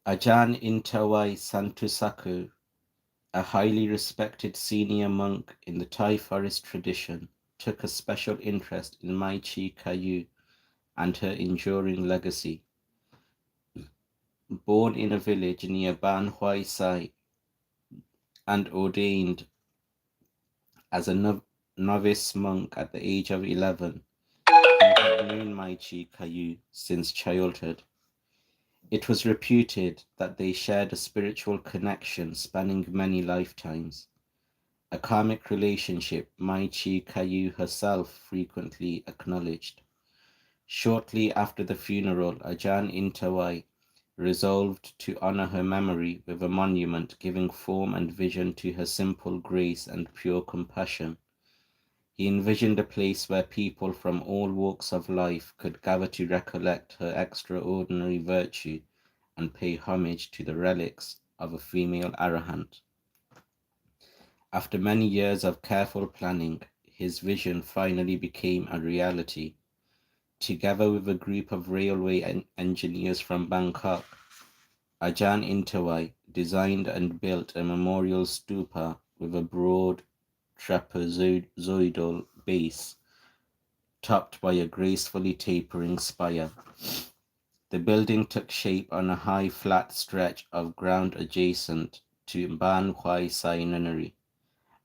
Ajahn Intawai Santusaku, a highly respected senior monk in the Thai forest tradition, took a special interest in chee kaew and her enduring legacy. Born in a village near Ban Huai Sai and ordained as a novice monk at the age of 11, he had known chee kaew since childhood. It was reputed that they shared a spiritual connection spanning many lifetimes, a karmic relationship chee kaew herself frequently acknowledged. Shortly after the funeral, Ajahn Intawai resolved to honor her memory with a monument giving form and vision to her simple grace and pure compassion. He envisioned a place where people from all walks of life could gather to recollect her extraordinary virtue and pay homage to the relics of a female arahant. After many years of careful planning, his vision finally became a reality. Together with a group of railway engineers from Bangkok, Ajahn Intawai designed and built a memorial stupa with a broad trapezoidal base topped by a gracefully tapering spire. The building took shape on a high flat stretch of ground adjacent to Ban Huai Sai Nunnery,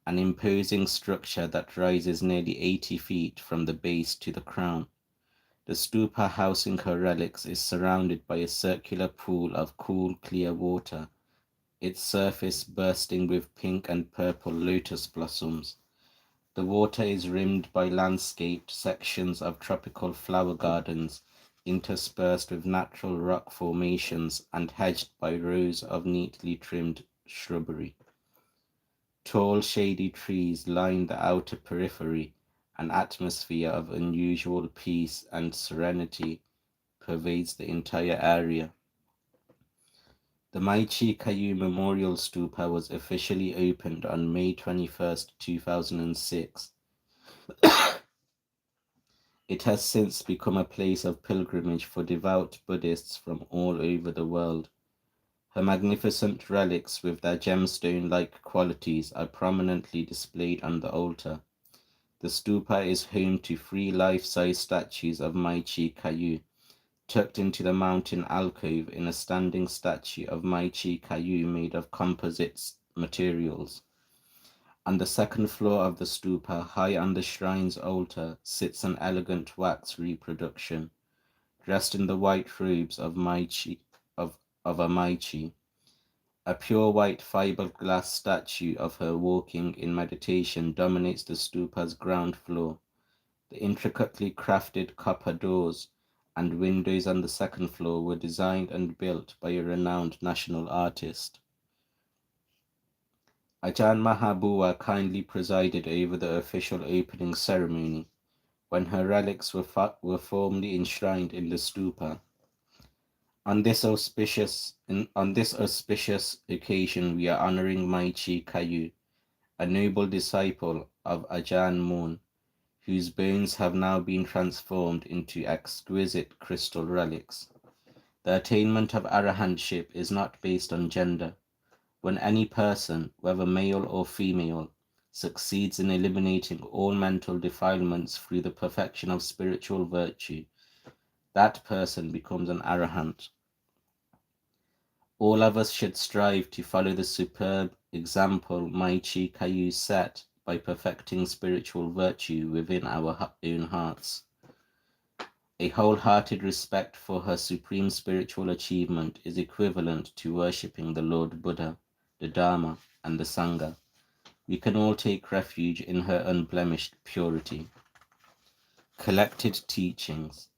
an imposing structure that rises nearly 80 feet from the base to the crown. The stupa housing her relics is surrounded by a circular pool of cool, clear water, its surface bursting with pink and purple lotus blossoms. The water is rimmed by landscaped sections of tropical flower gardens interspersed with natural rock formations and hedged by rows of neatly trimmed shrubbery. Tall, shady trees line the outer periphery. An atmosphere of unusual peace and serenity pervades the entire area. The chee kaew Memorial Stupa was officially opened on May 21st, 2006. It has since become a place of pilgrimage for devout Buddhists from all over the world. Her magnificent relics with their gemstone-like qualities are prominently displayed on the altar. The stupa is home to 3 life-size statues of chee kaew, tucked into the mountain alcove in a standing statue of chee kaew made of composite materials. On the second floor of the stupa, high on the shrine's altar, sits an elegant wax reproduction, dressed in the white robes of a chee. A pure white fiberglass statue of her walking in meditation dominates the stupa's ground floor. The intricately crafted copper doors and windows on the second floor were designed and built by a renowned national artist. Ajahn Mahabua kindly presided over the official opening ceremony when her relics were formally enshrined in the stupa. On this auspicious occasion, we are honoring chee kaew, a noble disciple of Ajahn Mun, whose bones have now been transformed into exquisite crystal relics. The attainment of arahantship is not based on gender. When any person, whether male or female, succeeds in eliminating all mental defilements through the perfection of spiritual virtue, that person becomes an arahant. All of us should strive to follow the superb example chee kaew set by perfecting spiritual virtue within our own hearts. A wholehearted respect for her supreme spiritual achievement is equivalent to worshipping the Lord Buddha, the Dharma, and the Sangha. We can all take refuge in her unblemished purity. Collected teachings.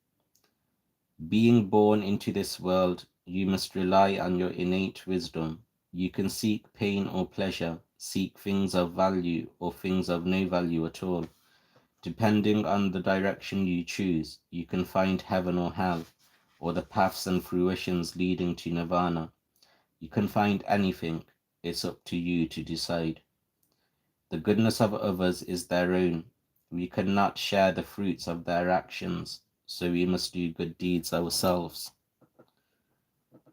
Being born into this world, you must rely on your innate wisdom. You can seek pain or pleasure, seek things of value or things of no value at all. Depending on the direction you choose, you can find heaven or hell, or the paths and fruitions leading to nirvana. You can find anything. It's up to you to decide. The goodness of others is their own. We cannot share the fruits of their actions, so we must do good deeds ourselves.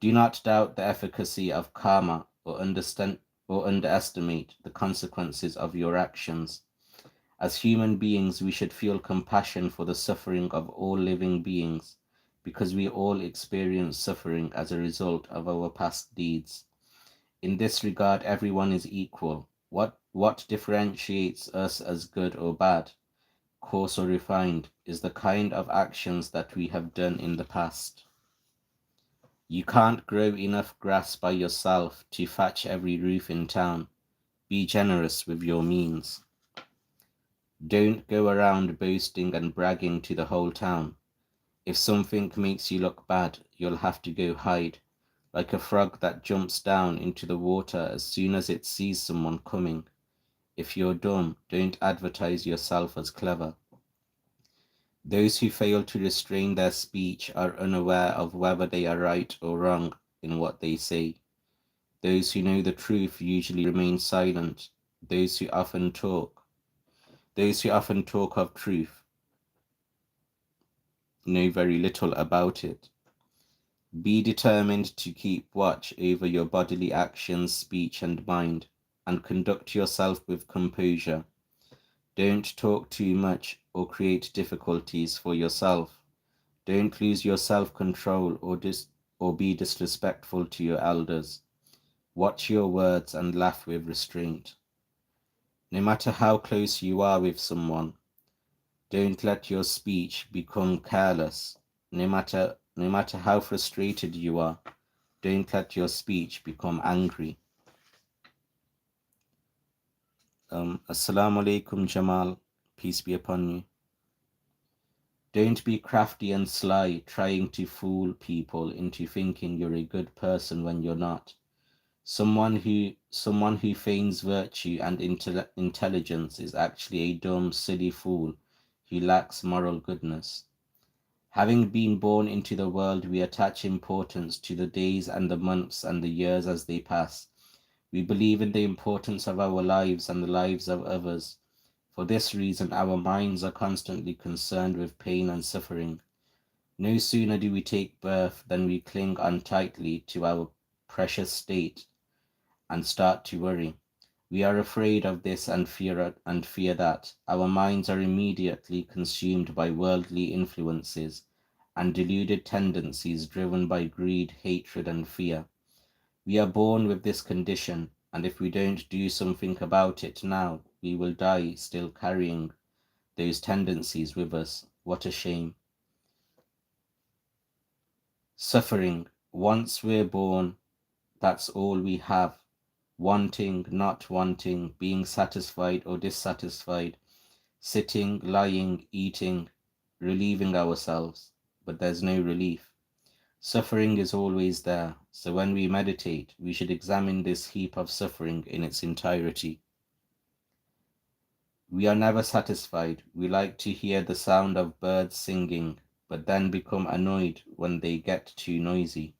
Do not doubt the efficacy of karma or underestimate the consequences of your actions. As human beings, we should feel compassion for the suffering of all living beings, because we all experience suffering as a result of our past deeds. In this regard, everyone is equal. What differentiates us as good or bad, coarse or refined, is the kind of actions that we have done in the past. You can't grow enough grass by yourself to thatch every roof in town. Be generous with your means. Don't go around boasting and bragging to the whole town. If something makes you look bad, you'll have to go hide, like a frog that jumps down into the water as soon as it sees someone coming. If you're dumb, don't advertise yourself as clever. Those who fail to restrain their speech are unaware of whether they are right or wrong in what they say. Those who know the truth usually remain silent. Those who often talk of truth know very little about it. Be determined to keep watch over your bodily actions, speech, and mind, and conduct yourself with composure. Don't talk too much or create difficulties for yourself. Don't lose your self-control or be disrespectful to your elders. Watch your words and laugh with restraint. No matter how close you are with someone, don't let your speech become careless. No matter how frustrated you are, don't let your speech become angry. Assalamu alaikum, Jamal. Peace be upon you. Don't be crafty and sly, trying to fool people into thinking you're a good person when you're not. Someone who feigns virtue and intelligence is actually a dumb, silly fool who lacks moral goodness. Having been born into the world, we attach importance to the days and the months and the years as they pass. We believe in the importance of our lives and the lives of others. For this reason, our minds are constantly concerned with pain and suffering. No sooner do we take birth than we cling on tightly to our precious state and start to worry. We are afraid of this and fear that. Our minds are immediately consumed by worldly influences and deluded tendencies driven by greed, hatred, and fear. We are born with this condition, and if we don't do something about it now, we will die still carrying those tendencies with us. What a shame. Suffering. Once we're born, that's all we have. Wanting, not wanting, being satisfied or dissatisfied, sitting, lying, eating, relieving ourselves. But there's no relief. Suffering is always there, so when we meditate, we should examine this heap of suffering in its entirety. We are never satisfied. We like to hear the sound of birds singing, but then become annoyed when they get too noisy.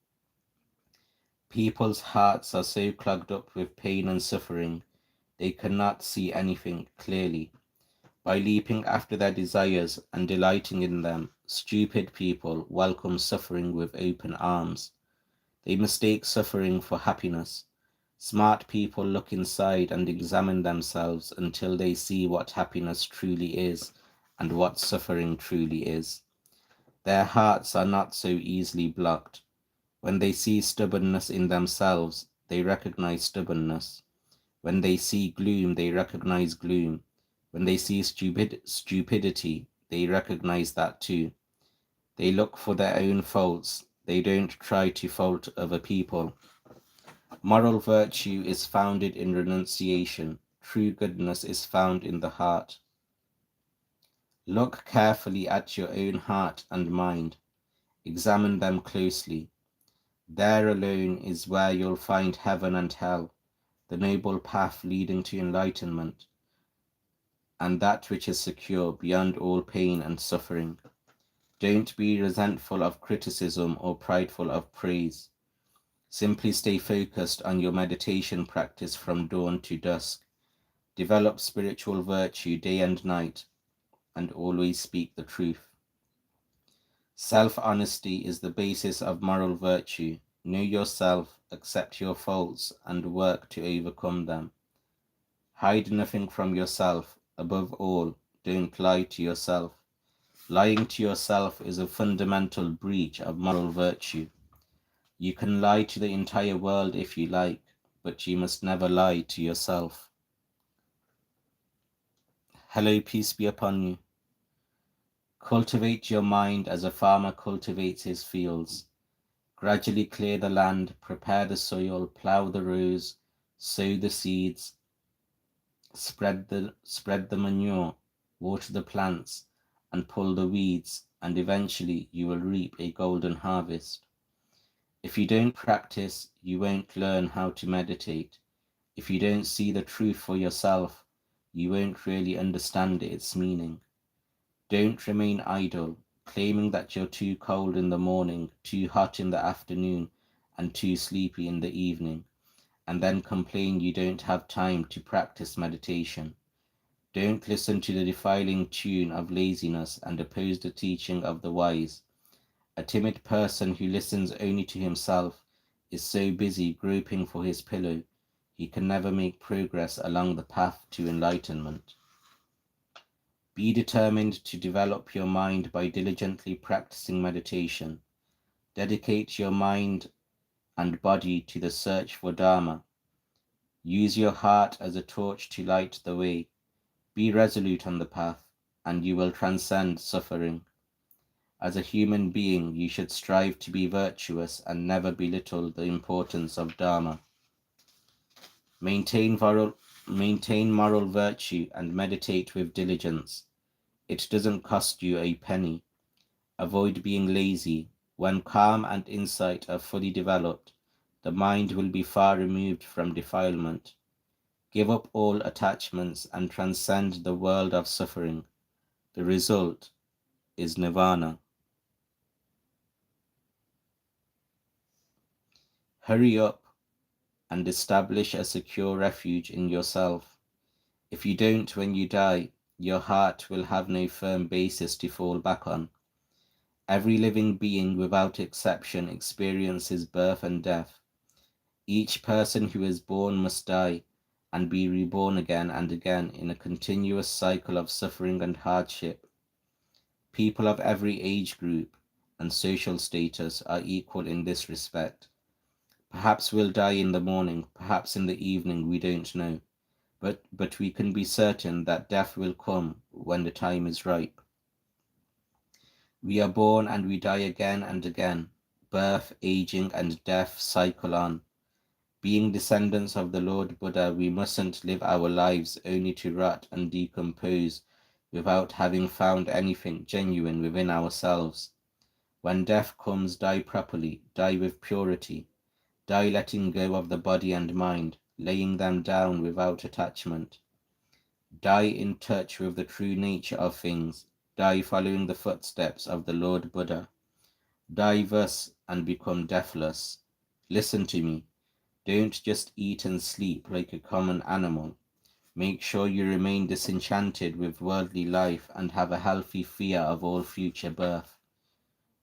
People's hearts are so clogged up with pain and suffering, they cannot see anything clearly. By leaping after their desires and delighting in them, stupid people welcome suffering with open arms. They mistake suffering for happiness. Smart people look inside and examine themselves until they see what happiness truly is and what suffering truly is. Their hearts are not so easily blocked. When they see stubbornness in themselves, they recognize stubbornness. When they see gloom, they recognize gloom. When they see stupidity, they recognize that too. They look for their own faults. They don't try to fault other people. Moral virtue is founded in renunciation. True goodness is found in the heart. Look carefully at your own heart and mind. Examine them closely. There alone is where you'll find heaven and hell, the noble path leading to enlightenment, and that which is secure beyond all pain and suffering. Don't be resentful of criticism or prideful of praise. Simply stay focused on your meditation practice from dawn to dusk. Develop spiritual virtue day and night, and always speak the truth. Self-honesty is the basis of moral virtue. Know yourself, accept your faults, and work to overcome them. Hide nothing from yourself. Above all, don't lie to yourself. Lying to yourself is a fundamental breach of moral virtue. You can lie to the entire world if you like, but you must never lie to yourself. Hello, peace be upon you. Cultivate your mind as a farmer cultivates his fields. Gradually clear the land, prepare the soil, plow the rows, sow the seeds, spread the manure, water the plants, and pull the weeds, and eventually you will reap a golden harvest. If you don't practice, you won't learn how to meditate. If you don't see the truth for yourself, you won't really understand its meaning. Don't remain idle, claiming that you're too cold in the morning, too hot in the afternoon, and too sleepy in the evening, and then complain you don't have time to practice meditation. Don't listen to the defiling tune of laziness and oppose the teaching of the wise. A timid person who listens only to himself is so busy groping for his pillow, he can never make progress along the path to enlightenment. Be determined to develop your mind by diligently practicing meditation. Dedicate your mind and body to the search for Dharma. Use your heart as a torch to light the way. Be resolute on the path, and you will transcend suffering. As a human being, you should strive to be virtuous and never belittle the importance of Dharma. Maintain moral virtue and meditate with diligence. It doesn't cost you a penny. Avoid being lazy. When calm and insight are fully developed, the mind will be far removed from defilement. Give up all attachments and transcend the world of suffering. The result is nirvana. Hurry up and establish a secure refuge in yourself. If you don't when you die, your heart will have no firm basis to fall back on. Every living being without exception experiences birth and death. Each person who is born must die and be reborn again and again in a continuous cycle of suffering and hardship. People of every age group and social status are equal in this respect. Perhaps we'll die in the morning, perhaps in the evening, we don't know. But we can be certain that death will come when the time is ripe. We are born and we die again and again. Birth, aging, and death cycle on. Being descendants of the Lord Buddha, we mustn't live our lives only to rot and decompose without having found anything genuine within ourselves. When death comes, die properly, die with purity, die letting go of the body and mind, laying them down without attachment. Die in touch with the true nature of things, die following the footsteps of the Lord Buddha. Die thus and become deathless. Listen to me. Don't just eat and sleep like a common animal. Make sure you remain disenchanted with worldly life and have a healthy fear of all future birth.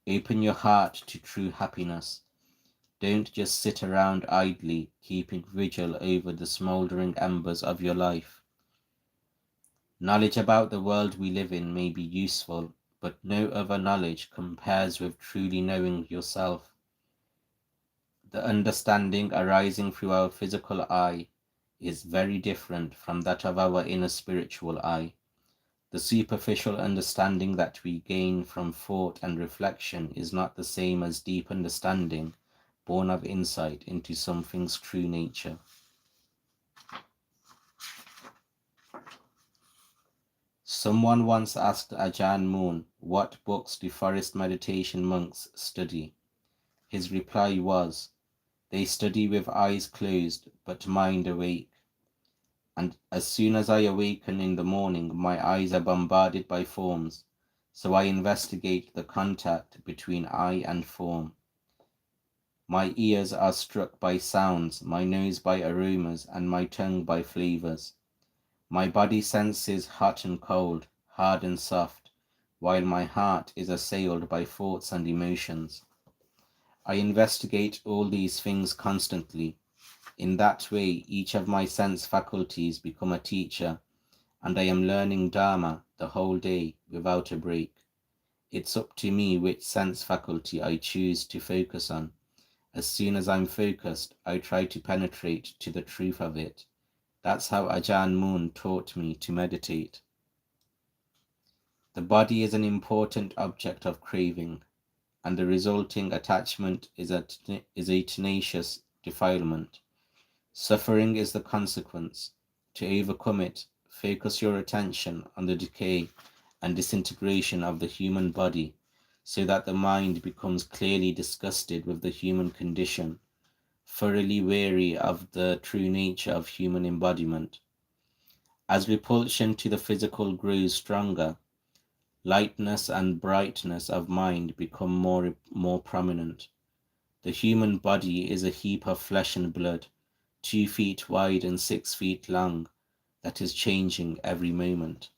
Open your heart to true happiness. Don't just sit around idly, keeping vigil over the smouldering embers of your life. Knowledge about the world we live in may be useful, but no other knowledge compares with truly knowing yourself. The understanding arising through our physical eye is very different from that of our inner spiritual eye. The superficial understanding that we gain from thought and reflection is not the same as deep understanding, born of insight into something's true nature. Someone once asked Ajahn Mun, what books do forest meditation monks study? His reply was, they study with eyes closed, but mind awake. And as soon as I awaken in the morning, my eyes are bombarded by forms, so I investigate the contact between eye and form. My ears are struck by sounds, my nose by aromas, and my tongue by flavors. My body senses hot and cold, hard and soft, while my heart is assailed by thoughts and emotions. I investigate all these things constantly. In that way, each of my sense faculties become a teacher, and I am learning Dharma the whole day without a break. It's up to me which sense faculty I choose to focus on. As soon as I'm focused, I try to penetrate to the truth of it. That's how Ajahn Mun taught me to meditate. The body is an important object of craving, and the resulting attachment is a tenacious defilement. Suffering is the consequence. To overcome it, focus your attention on the decay and disintegration of the human body, so that the mind becomes clearly disgusted with the human condition, thoroughly weary of the true nature of human embodiment. As repulsion to the physical grows stronger, lightness and brightness of mind become more prominent. The human body is a heap of flesh and blood, 2 feet wide and 6 feet long, that is changing every moment.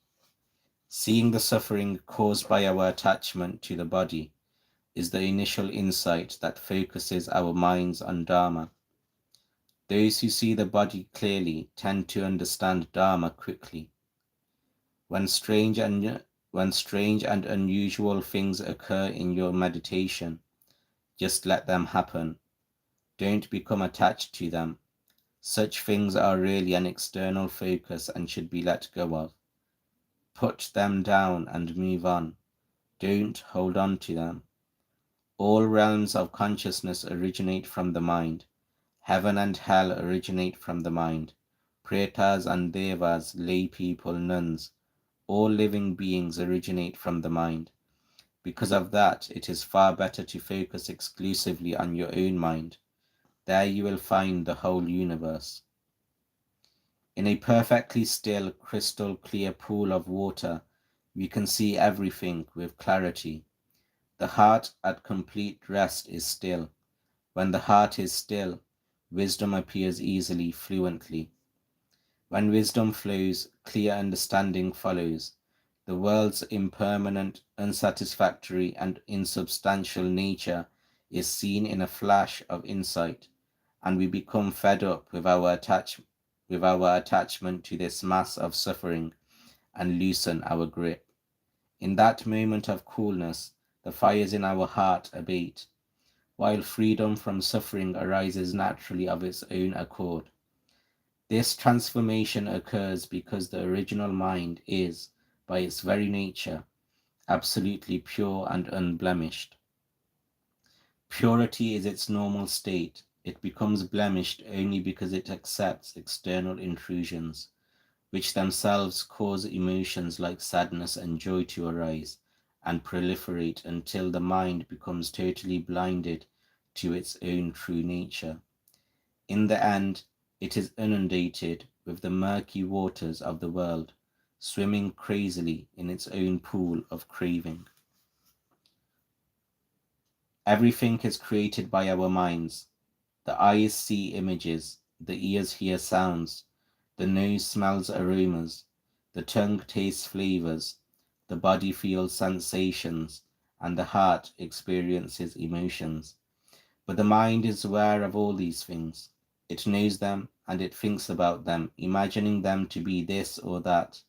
Seeing the suffering caused by our attachment to the body is the initial insight that focuses our minds on Dharma. Those who see the body clearly tend to understand Dharma quickly. When strange and unusual things occur in your meditation, just let them happen. Don't become attached to them. Such things are really an external focus and should be let go of. Put them down and move on. Don't hold on to them. All realms of consciousness originate from the mind. Heaven and hell originate from the mind. Pretas and devas, lay people, nuns, all living beings originate from the mind. Because of that, it is far better to focus exclusively on your own mind. There you will find the whole universe. In a perfectly still, crystal clear pool of water, we can see everything with clarity. The heart at complete rest is still. When the heart is still, wisdom appears easily, fluently. When wisdom flows, clear understanding follows. The world's impermanent, unsatisfactory, and insubstantial nature is seen in a flash of insight, and we become fed up with our attachment to this mass of suffering and loosen our grip. In that moment of coolness, the fires in our heart abate, while freedom from suffering arises naturally of its own accord. This transformation occurs because the original mind is, by its very nature, absolutely pure and unblemished. Purity is its normal state. It becomes blemished only because it accepts external intrusions, which themselves cause emotions like sadness and joy to arise and proliferate until the mind becomes totally blinded to its own true nature. In the end, it is inundated with the murky waters of the world, swimming crazily in its own pool of craving. Everything is created by our minds. The eyes see images, the ears hear sounds, the nose smells aromas, the tongue tastes flavors, the body feels sensations, and the heart experiences emotions. But the mind is aware of all these things. It knows them and it thinks about them, imagining them to be this or that.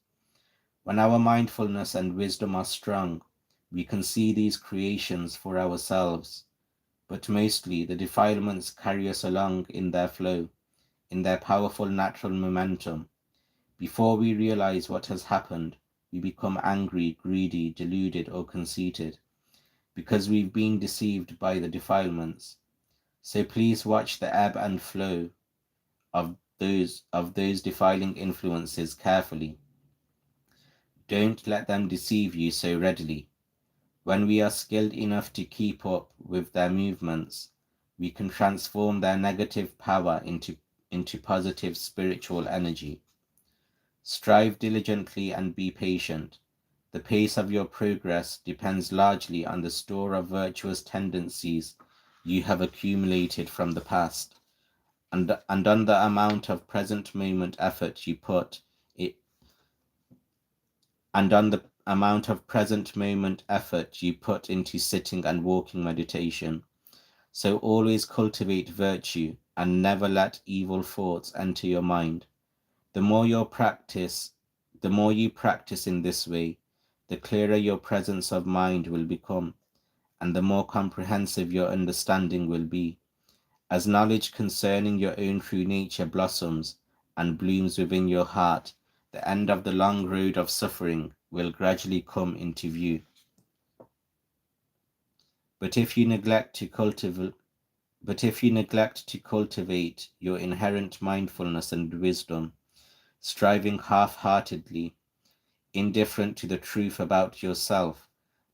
When our mindfulness and wisdom are strong, we can see these creations for ourselves. But mostly the defilements carry us along in their flow, in their powerful natural momentum. Before we realize what has happened, we become angry, greedy, deluded, or conceited, because we've been deceived by the defilements. So please watch the ebb and flow of those defiling influences carefully. Don't let them deceive you so readily. When we are skilled enough to keep up with their movements, we can transform their negative power into positive spiritual energy. Strive diligently and be patient. The pace of your progress depends largely on the store of virtuous tendencies you have accumulated from the past, and on the amount of present moment effort you put it, and on the amount of present moment effort you put into sitting and walking meditation. So always cultivate virtue and never let evil thoughts enter your mind. The more you practice in this way, the clearer your presence of mind will become, and the more comprehensive your understanding will be. As knowledge concerning your own true nature blossoms and blooms within your heart, the end of the long road of suffering will gradually come into view. But if you neglect to cultivate your inherent mindfulness and wisdom, striving half-heartedly, indifferent to the truth about yourself,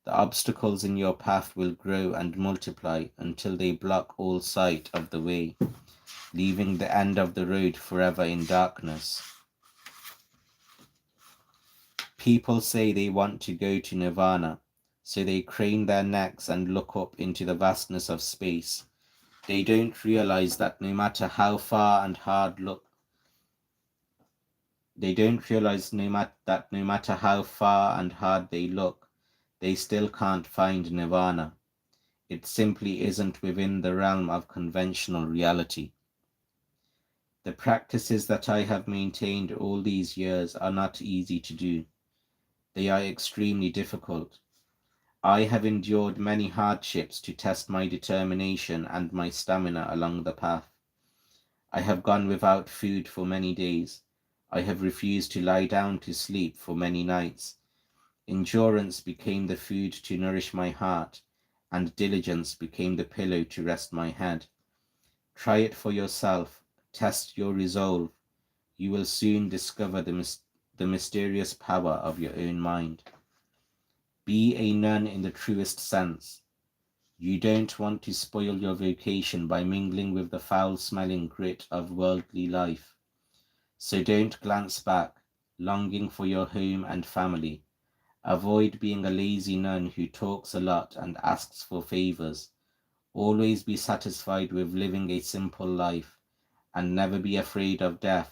the obstacles in your path will grow and multiply until they block all sight of the way, leaving the end of the road forever in darkness. People say they want to go to nirvana, so they crane their necks and look up into the vastness of space. They don't realize that no matter how far and hard look, that no matter how far and hard they look, they still can't find nirvana. It simply isn't within the realm of conventional reality. The practices that I have maintained all these years are not easy to do. They are extremely difficult. I have endured many hardships to test my determination and my stamina along the path. I have gone without food for many days. I have refused to lie down to sleep for many nights. Endurance became the food to nourish my heart, and diligence became the pillow to rest my head. Try it for yourself. Test your resolve. You will soon discover the mysterious power of your own mind. Be a nun in the truest sense. You don't want to spoil your vocation by mingling with the foul-smelling grit of worldly life. So don't glance back, longing for your home and family. Avoid being a lazy nun who talks a lot and asks for favors. Always be satisfied with living a simple life, and never be afraid of death.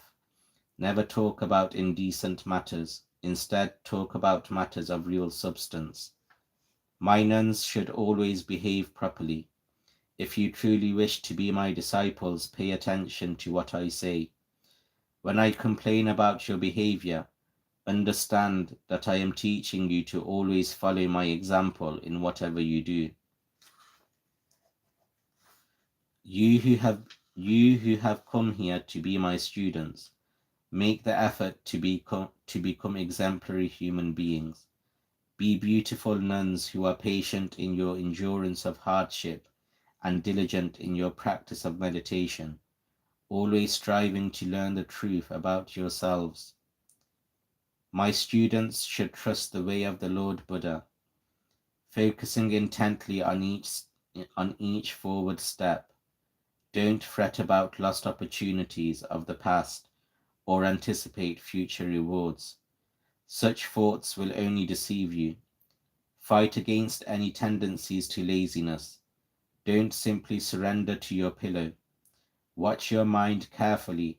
Never talk about indecent matters. Instead, talk about matters of real substance. My nuns should always behave properly. If you truly wish to be my disciples, pay attention to what I say. When I complain about your behavior, understand that I am teaching you to always follow my example in whatever you do. You who have come here to be my students, make the effort to become exemplary human beings. Be beautiful nuns who are patient in your endurance of hardship and diligent in your practice of meditation, always striving to learn the truth about yourselves. My students should trust the way of the Lord Buddha, focusing intently on each forward step. Don't fret about lost opportunities of the past or anticipate future rewards. Such thoughts will only deceive you. Fight against any tendencies to laziness. Don't simply surrender to your pillow. Watch your mind carefully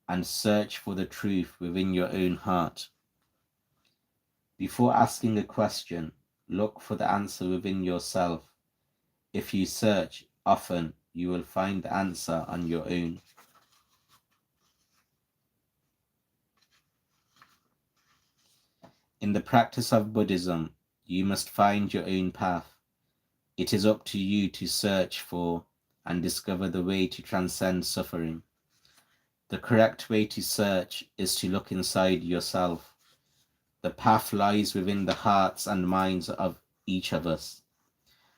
and search for the truth within your own heart. Before asking a question, look for the answer within yourself. If you search often, you will find the answer on your own. In the practice of Buddhism, you must find your own path. It is up to you to search for and discover the way to transcend suffering. The correct way to search is to look inside yourself. The path lies within the hearts and minds of each of us.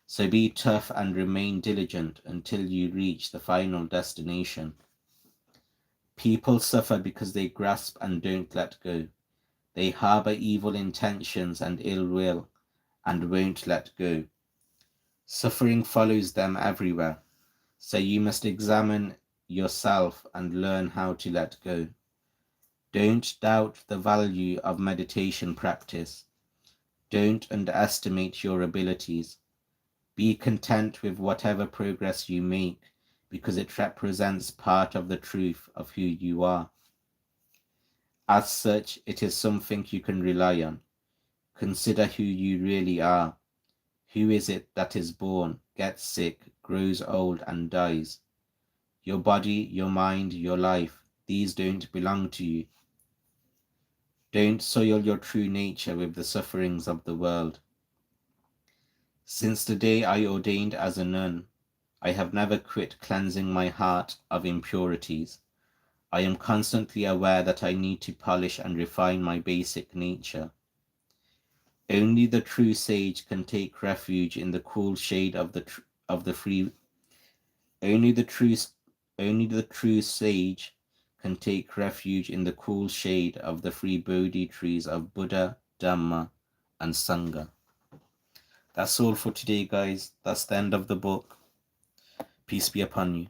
So be tough and remain diligent until you reach the final destination. People suffer because they grasp and don't let go. They harbor evil intentions and ill will and won't let go. Suffering follows them everywhere, so you must examine yourself and learn how to let go. Don't doubt the value of meditation practice. Don't underestimate your abilities. Be content with whatever progress you make, because it represents part of the truth of who you are. As such, it is something you can rely on. Consider who you really are. Who is it that is born, gets sick, grows old and dies. Your body, your mind, your life, these don't belong to you. Don't soil your true nature with the sufferings of the world. Since the day I ordained as a nun, I have never quit cleansing my heart of impurities. I am constantly aware that I need to polish and refine my basic nature. Only the true sage can take refuge in the cool shade of the free. Only the true sage can take refuge in the cool shade of the free Bodhi trees of Buddha, Dhamma, and Sangha. That's all for today, guys. That's the end of the book. Peace be upon you.